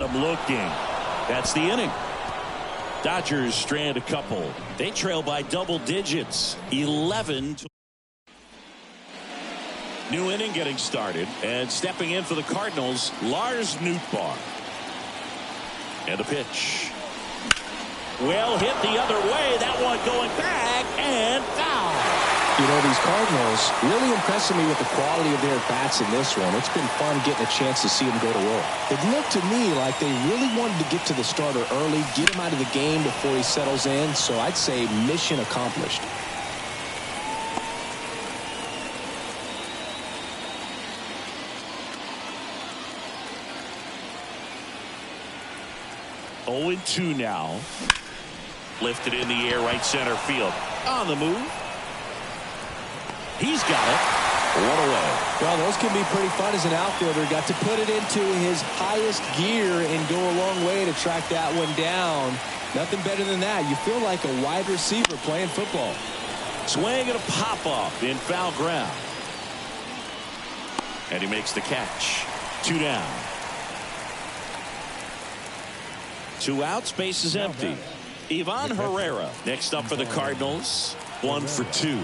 I'm looking. That's the inning. Dodgers strand a couple. They trail by double digits. 11. New inning getting started. And stepping in for the Cardinals, Lars Nootbaar. And the pitch. Well hit the other way. That one going back and foul. You know, these Cardinals really impressing me with the quality of their bats in this one. It's been fun getting a chance to see them go to work. It looked to me like they really wanted to get to the starter early, get him out of the game before he settles in. So I'd say mission accomplished. Oh, 2 now. Lifted in the air, right center field. On the move. He's got it. One away. Well, those can be pretty fun as an outfielder. Got to put it into his highest gear and go a long way to track that one down. Nothing better than that. You feel like a wide receiver playing football. Swing and a pop-up in foul ground. And he makes the catch. 2 down. 2 outs, base is empty. Ivan Herrera next up for the Cardinals. 1 for 2.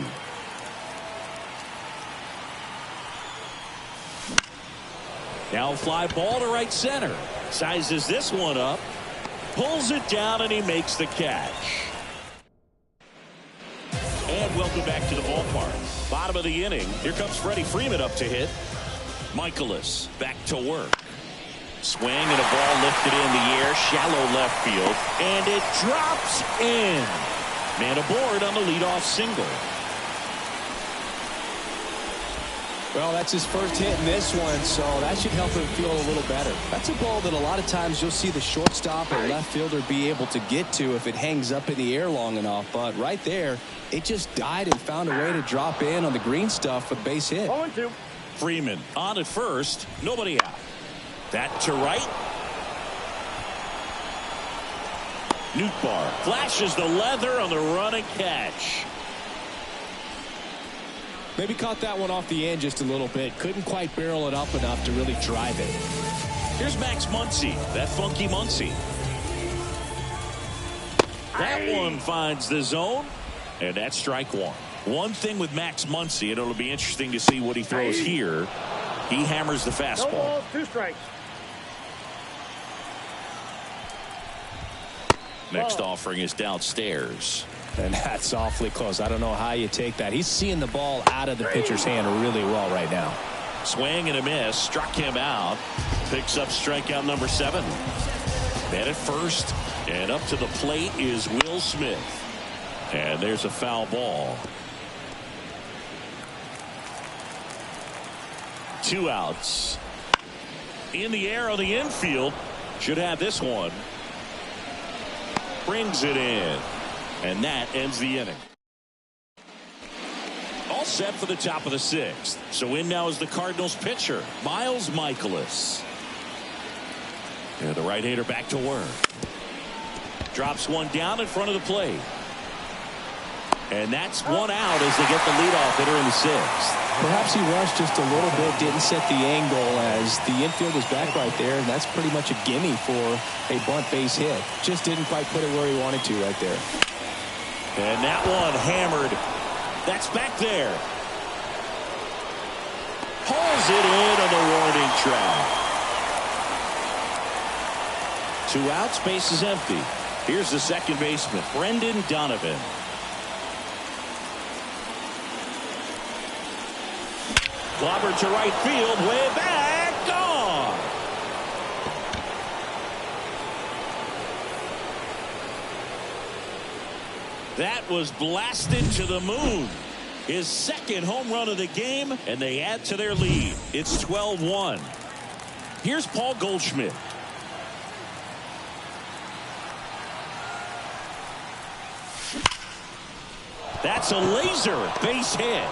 Now fly ball to right center. Sizes this one up. Pulls it down and he makes the catch. And welcome back to the ballpark. Bottom of the inning. Here comes Freddie Freeman up to hit. Michaelis back to work. Swing and a ball lifted in the air. Shallow left field. And it drops in. Man aboard on the leadoff single. Well, that's his first hit in this one, so that should help him feel a little better. That's a ball that a lot of times you'll see the shortstop or left fielder be able to get to if it hangs up in the air long enough. But right there, it just died and found a way to drop in on the green stuff for the base hit. 0-2. Freeman on at first. Nobody out. That to right. Nootbaar flashes the leather on the run and catch. Maybe caught that one off the end just a little bit. Couldn't quite barrel it up enough to really drive it. Here's Max Muncy. That funky Muncy. That one finds the zone. And that's strike 1. One thing with Max Muncy, and it'll be interesting to see what he throws here. He hammers the fastball. No balls, 2 strikes. Next offering is downstairs. And that's awfully close. I don't know how you take that. He's seeing the ball out of the pitcher's hand really well right now. Swing and a miss. Struck him out. Picks up strikeout number 7. Man at first. And up to the plate is Will Smith. And there's a foul ball. 2 outs. In the air on the infield. Should have this one. Brings it in. And that ends the inning. All set for the top of the 6th. So in now is the Cardinals pitcher, Miles Michaelis. And the right-hander back to work. Drops one down in front of the plate. And that's 1 out as they get the leadoff hitter in the 6th. Perhaps he rushed just a little bit, didn't set the angle as the infield is back right there, and that's pretty much a gimme for a bunt base hit. Just didn't quite put it where he wanted to right there. And that one hammered. That's back there. Pulls it in on the warning track. 2 outs, base is empty. Here's the second baseman, Brendan Donovan. Clobbered to right field, way back, gone. That was blasted to the moon. His second home run of the game, and they add to their lead. It's 12-1. Here's Paul Goldschmidt. That's a laser base hit.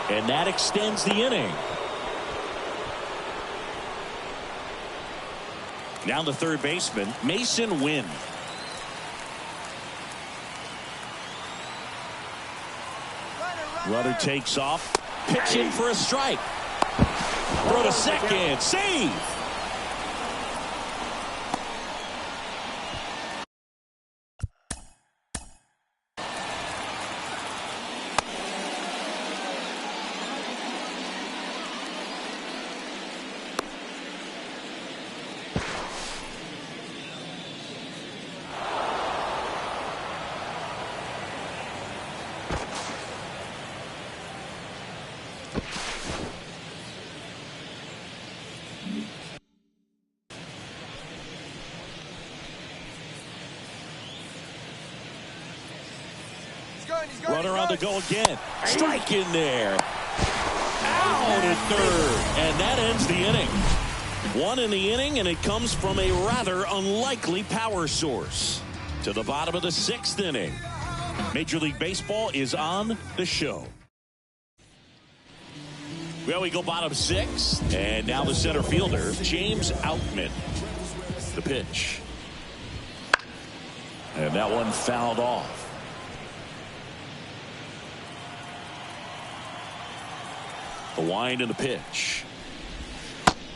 And that extends the inning. Now the third baseman, Mason Wynn. Runner takes off. Pitch in for a strike. Throw to second. Save. Runner on the go again. Strike in there. Out at third. And that ends the inning. One in the inning, and it comes from a rather unlikely power source. To the bottom of the 6th inning. Major League Baseball is on the show. Well, we go bottom 6, and now the center fielder, James Outman. The pitch. And that one fouled off. The wind and the pitch.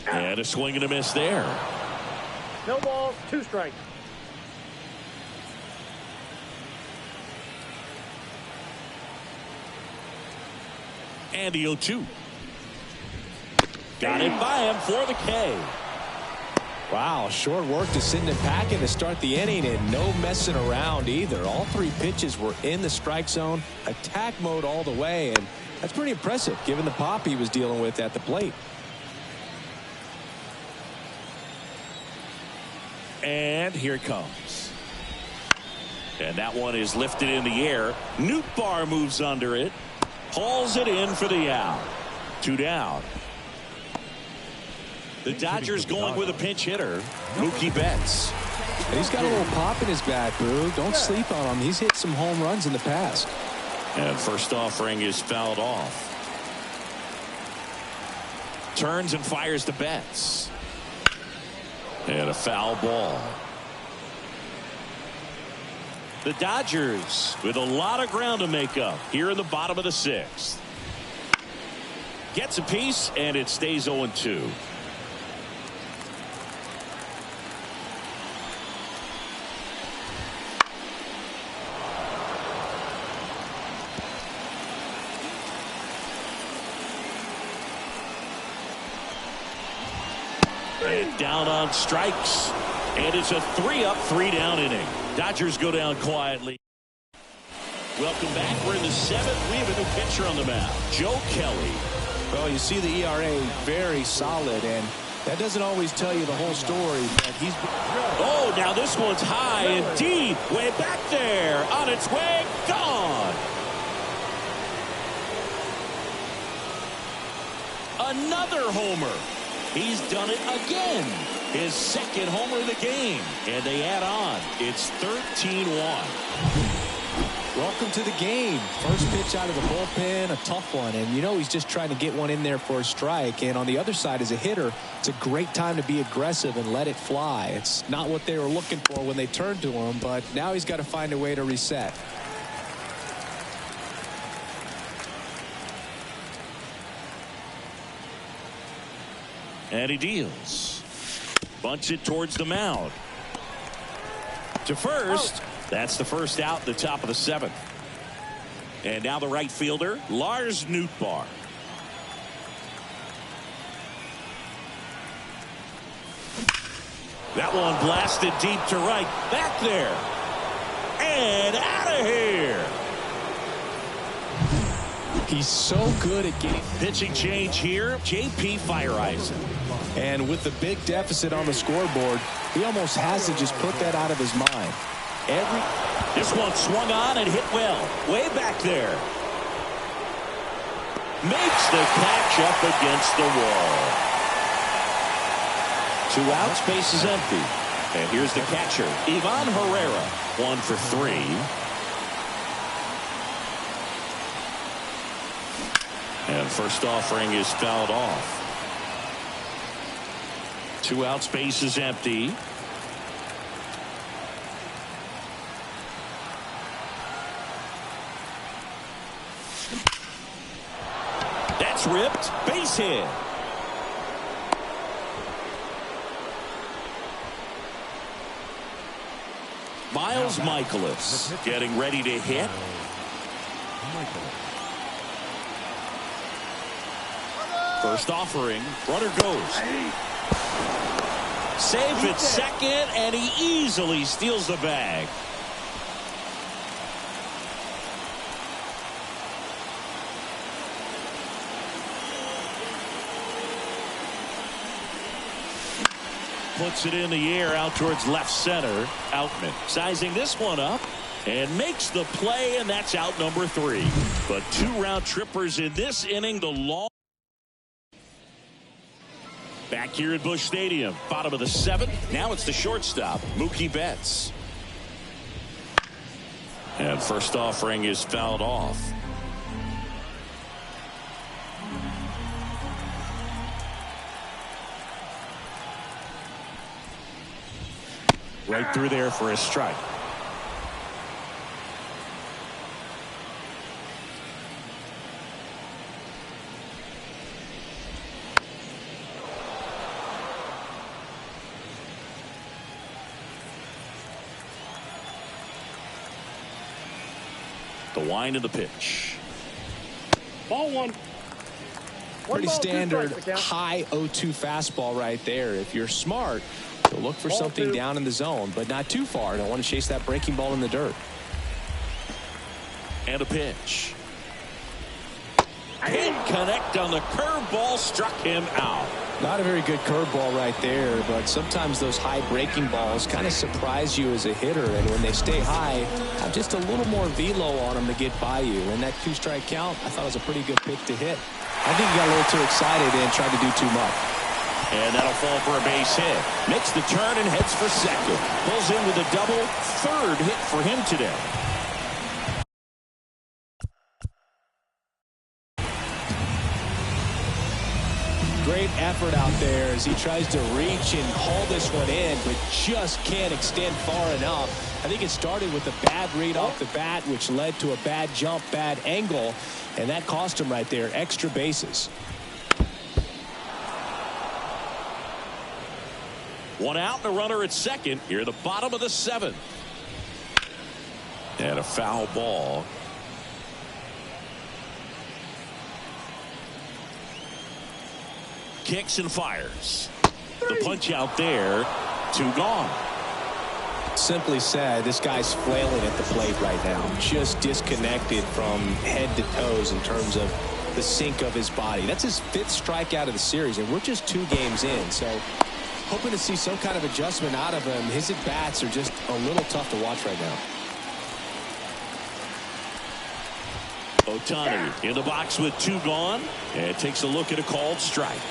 And a swing and a miss there. No balls, 2 strikes. And the 0-2. Got it by him for the K. Wow, short work to send him packing to start the inning, and no messing around either. All 3 pitches were in the strike zone, attack mode all the way, and that's pretty impressive given the pop he was dealing with at the plate. And here it comes. And that one is lifted in the air. Nootbaar moves under it. Hauls it in for the out. 2 down. The Dodgers going with a pinch hitter, Mookie Betts. And he's got a little pop in his bat, Boo. Don't sleep on him. He's hit some home runs in the past. And first offering is fouled off. Turns and fires to Betts. And a foul ball. The Dodgers with a lot of ground to make up here in the bottom of the 6th. Gets a piece, and it stays 0-2. And down on strikes. And it's a 3-up, 3-down inning. Dodgers go down quietly. Welcome back. We're in the 7th. We have a new pitcher on the mound, Joe Kelly. Well, you see the ERA very solid, and that doesn't always tell you the whole story. But he's oh, now this one's high and deep. Way back there. On its way. Gone. Another homer. He's done it again. His 2nd homer of the game. And they add on. It's 13-1. Welcome to the game. First pitch out of the bullpen, a tough one. And you know he's just trying to get one in there for a strike. And on the other side, as a hitter, it's a great time to be aggressive and let it fly. It's not what they were looking for when they turned to him, but now he's got to find a way to reset. And he deals. Bunts it towards the mound. To first. That's the first out at the top of the 7th. And now the right fielder, Lars Nootbaar. That one blasted deep to right. Back there. And out of here. He's so good at getting pitching change here. J.P. Fireisen. And with the big deficit on the scoreboard, he almost has to just put that out of his mind. This one swung on and hit well. Way back there. Makes the catch up against the wall. 2 outs, base is empty. And here's the catcher, Ivan Herrera. 1 for 3. And first offering is fouled off. 2 outs, base is empty. That's ripped. Base hit. Miles Michaelis getting ready to hit. First offering. Runner goes. Safe at second, and he easily steals the bag. Puts it in the air out towards left center. Outman sizing this one up. And makes the play, and that's out number 3. But 2 round trippers in this inning. The long. Back here at Busch Stadium, bottom of the 7th. Now it's the shortstop, Mookie Betts. And first offering is fouled off. Right through there for a strike. The wind of the pitch. Ball 1. Pretty standard high 0-2 fastball right there. If you're smart, you'll look for something down in the zone, but not too far. Don't want to chase that breaking ball in the dirt. And a pitch. Can't connect on the curveball, struck him out. Not a very good curveball right there, but sometimes those high breaking balls kind of surprise you as a hitter, and when they stay high, have just a little more velo on them to get by you. And that 2-strike count, I thought was a pretty good pick to hit. I think he got a little too excited and tried to do too much. And that'll fall for a base hit. Makes the turn and heads for second. Pulls in with a double. 3rd hit for him today. Great effort out there as he tries to reach and haul this one in, but just can't extend far enough. I think it started with a bad read off the bat, which led to a bad jump, bad angle, and that cost him right there. Extra bases. 1 out and a runner at second. Here at the bottom of the 7th. And a foul ball. Kicks and fires. The punch out there. 2 gone. Simply said, this guy's flailing at the plate right now. Just disconnected from head to toes in terms of the sink of his body. That's his 5th strikeout of the series, and we're just 2 games in. So hoping to see some kind of adjustment out of him. His at-bats are just a little tough to watch right now. Ohtani in the box with 2 gone, and takes a look at a called strike.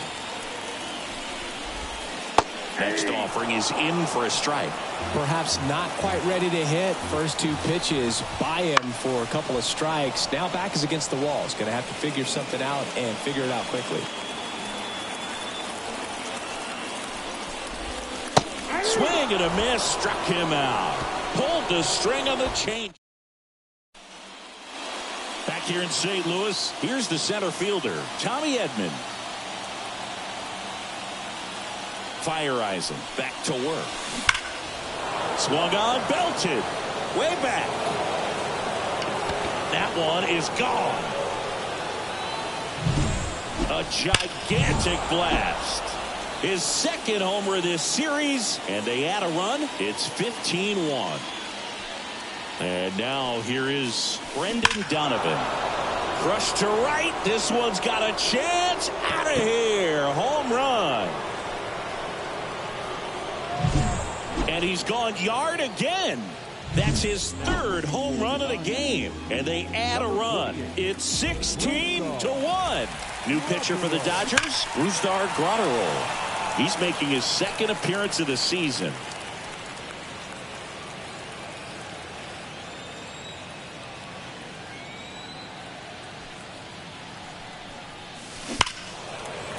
Next offering is in for a strike. Perhaps not quite ready to hit. First 2 pitches by him for a couple of strikes. Now back is against the wall. He's going to have to figure something out and figure it out quickly. Swing and a miss, struck him out. Pulled the string on the change. Back here in St. Louis, here's the center fielder, Tommy Edman. Fire-eyes him, back to work. Swung on, belted, way back. That one is gone. A gigantic blast. His 2nd homer of this series, and they add a run. It's 15-1. And now here is Brendan Donovan. Crushed to right. This one's got a chance. Out of here. Home run. And he's gone yard again. That's his 3rd home run of the game. And they add a run. It's 16-1. New pitcher for the Dodgers, Brusdar Graterol. He's making his 2nd appearance of the season.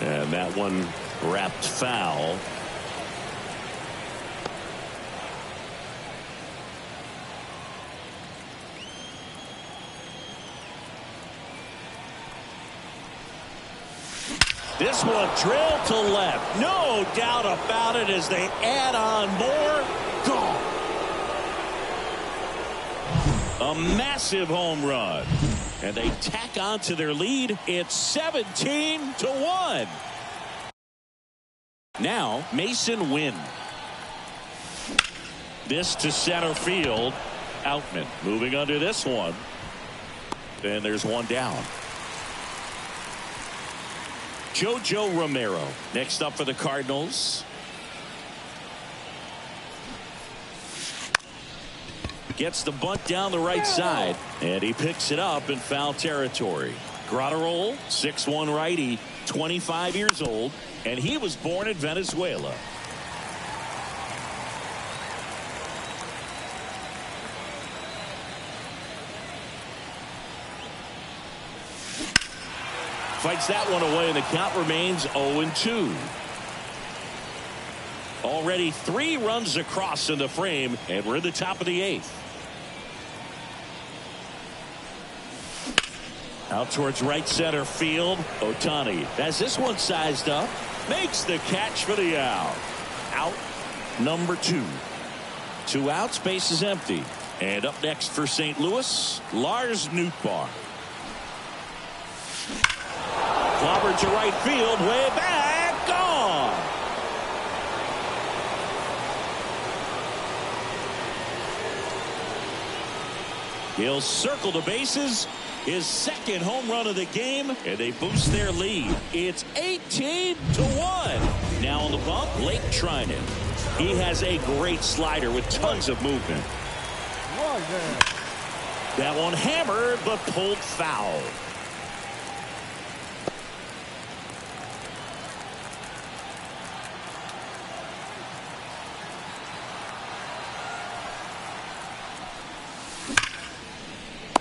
And that one wrapped foul. This one drilled to left. No doubt about it as they add on more. Gone. A massive home run. And they tack on to their lead. It's 17-1. Now Mason Wynn. This to center field. Outman moving under this one. And there's one down. JoJo Romero next up for the Cardinals. Gets the bunt down the right side, and he picks it up in foul territory. Graterol, 6'1" righty, 25 years old, and he was born in Venezuela. Fights that one away, and the count remains 0-2. Already 3 runs across in the frame, and we're in the top of the 8th. Out towards right center field. Ohtani has this one sized up. Makes the catch for the out. Out number 2. 2 outs, base is empty. And up next for St. Louis, Lars Nootbaar. Clobbered to right field, way back, gone. He'll circle the bases. His second home run of the game, and they boost their lead. It's 18-1. Now on the bump, Blake Trinan. He has a great slider with tons of movement. That one hammered, but pulled foul.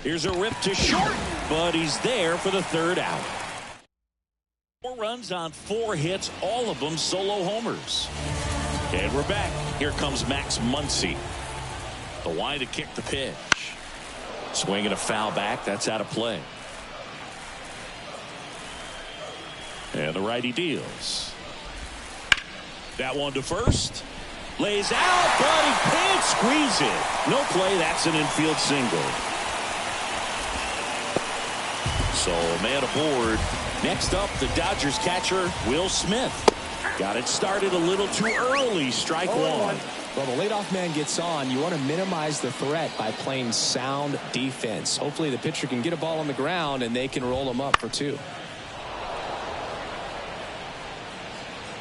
Here's a rip to short, but he's there for the 3rd out. 4 runs on 4 hits, all of them solo homers. And we're back. Here comes Max Muncy. The wide to kick the pitch. Swinging a foul back. That's out of play. And the righty deals. That one to first. Lays out, but he can't squeeze it. No play. That's an infield single. So man aboard. Next up, the Dodgers catcher, Will Smith. Got it started a little too early. Strike 1. Well, the leadoff man gets on. You want to minimize the threat by playing sound defense. Hopefully the pitcher can get a ball on the ground and they can roll him up for 2.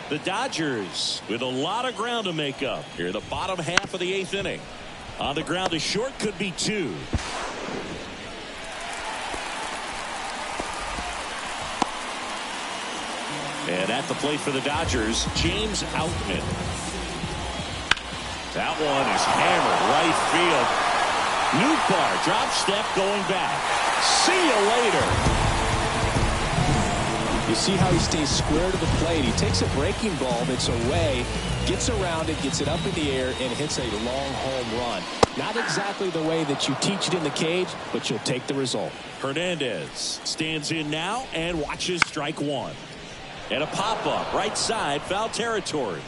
The Dodgers with a lot of ground to make up here in the bottom half of the 8th inning. On the ground to short, could be 2. And at the plate for the Dodgers, James Outman. That one is hammered right field. Nootbaar drop step going back. See you later. You see how he stays square to the plate. He takes a breaking ball that's away, gets around it, gets it up in the air, and hits a long home run. Not exactly the way that you teach it in the cage, but you'll take the result. Hernandez stands in now and watches strike 1. And a pop-up, right side, foul territory.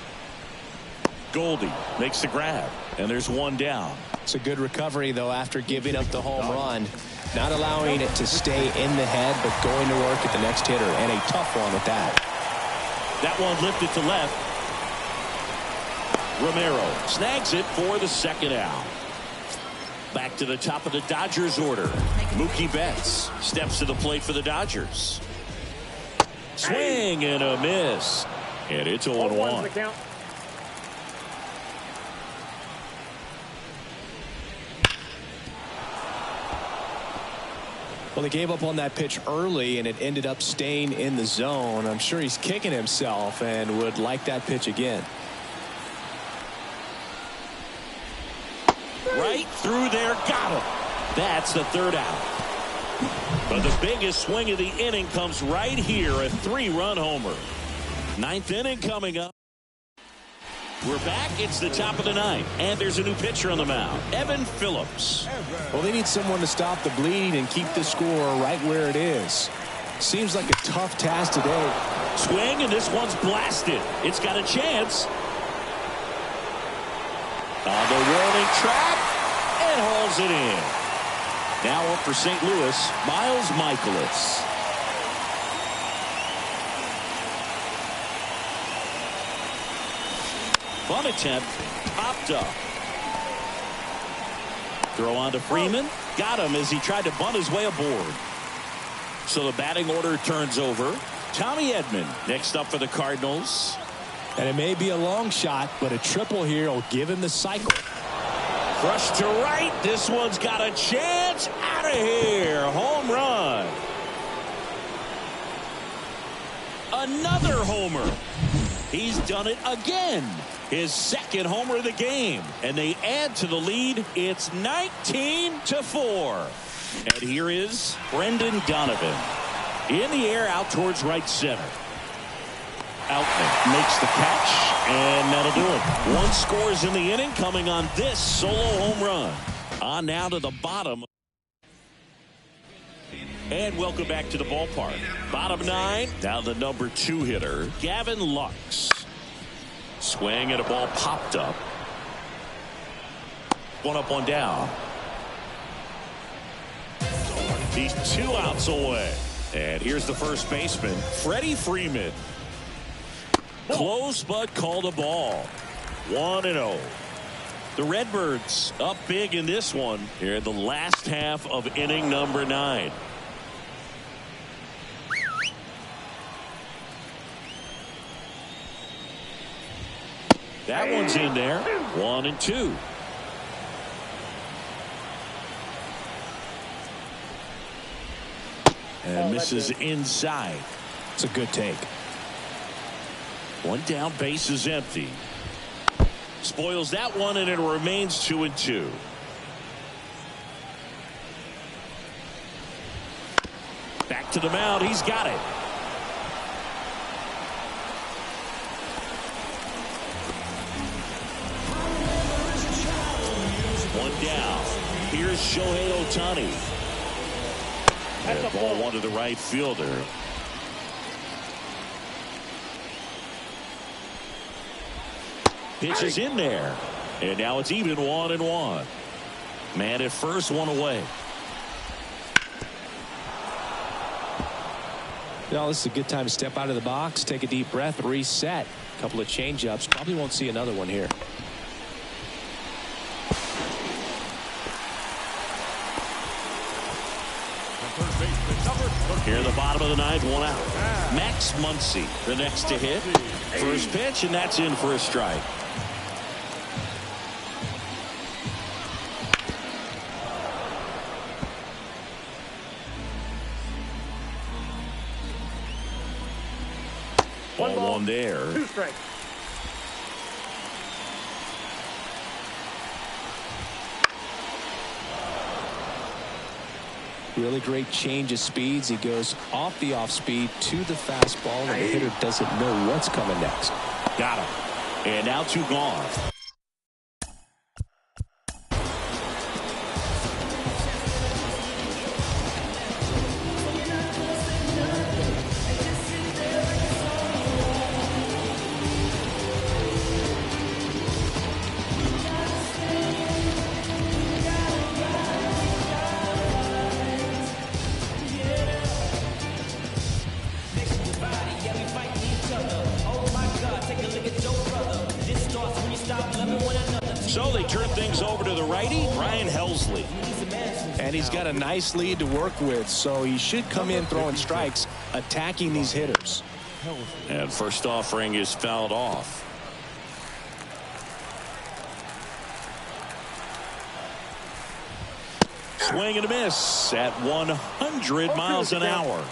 Goldie makes the grab, and there's 1 down. It's a good recovery, though, after giving up the home run. Not allowing it to stay in the head, but going to work at the next hitter, and a tough one at that. That one lifted to left. Romero snags it for the 2nd out. Back to the top of the Dodgers order. Mookie Betts steps to the plate for the Dodgers. Swing and a miss. And it's 0-1. Well, he gave up on that pitch early, and it ended up staying in the zone. I'm sure he's kicking himself and would like that pitch again. Right through there. Got him. That's the 3rd out. But the biggest swing of the inning comes right here, a 3-run homer. 9th inning coming up. We're back. It's the top of the 9th, and there's a new pitcher on the mound, Evan Phillips. Well, they need someone to stop the bleeding and keep the score right where it is. Seems like a tough task today. Swing, and this one's blasted. It's got a chance. On the warning track, and hauls it in. Now up for St. Louis, Miles Michaelis. Bunt attempt, popped up. Throw on to Freeman. Got him as he tried to bunt his way aboard. So the batting order turns over. Tommy Edman next up for the Cardinals. And it may be a long shot, but a triple here will give him the cycle. Crushed to right. This one's got a chance. Out of here. Home run. Another homer. He's done it again. His second homer of the game. And they add to the lead. It's 19-4. And here is Brendan Donovan. In the air out towards right center. Outman makes the catch, and that'll do it. One scores in the inning coming on this solo home run. On now to the bottom. And welcome back to the ballpark. Bottom nine. Now the number 2 hitter, Gavin Lux. Swing and a ball popped up. One up, one down. He's 2 outs away. And here's the first baseman, Freddie Freeman. Close but called a ball. 1-0. The Redbirds up big in this one here in the last half of inning number 9. That one's in there. 1-2. And misses inside. It's a good take. One down, base is empty. Spoils that one, and it remains 2-2. Back to the mound. He's got it. One down. Here's Shohei Ohtani. And ball one to the right fielder. Pitch is in there. And now it's even 1-1. Man at first, one away. Well, this is a good time to step out of the box, take a deep breath, reset. A couple of change-ups. Probably won't see another one here. Here in the bottom of the ninth, 1 out. Max Muncy, the next to hit. First pitch, and that's in for a strike. One there. 2 strikes. Really great change of speeds. He goes off the off speed to the fastball, and the hitter doesn't know what's coming next. Got him. And now 2 gone. So they turn things over to the righty, Ryan Helsley. And he's got a nice lead to work with, so he should come in throwing strikes, attacking these hitters. And first offering is fouled off. Swing and a miss at 100 miles an hour.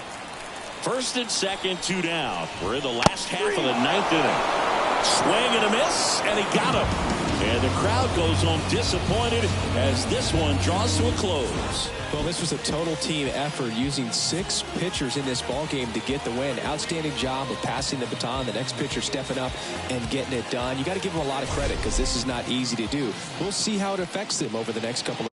First and second, 2 down. We're in the last half of the 9th inning. Swing and a miss, and he got him. And the crowd goes home disappointed as this one draws to a close. Well, this was a total team effort, using 6 pitchers in this ball game to get the win. Outstanding job of passing the baton. The next pitcher stepping up and getting it done. You got to give them a lot of credit because this is not easy to do. We'll see how it affects them over the next couple of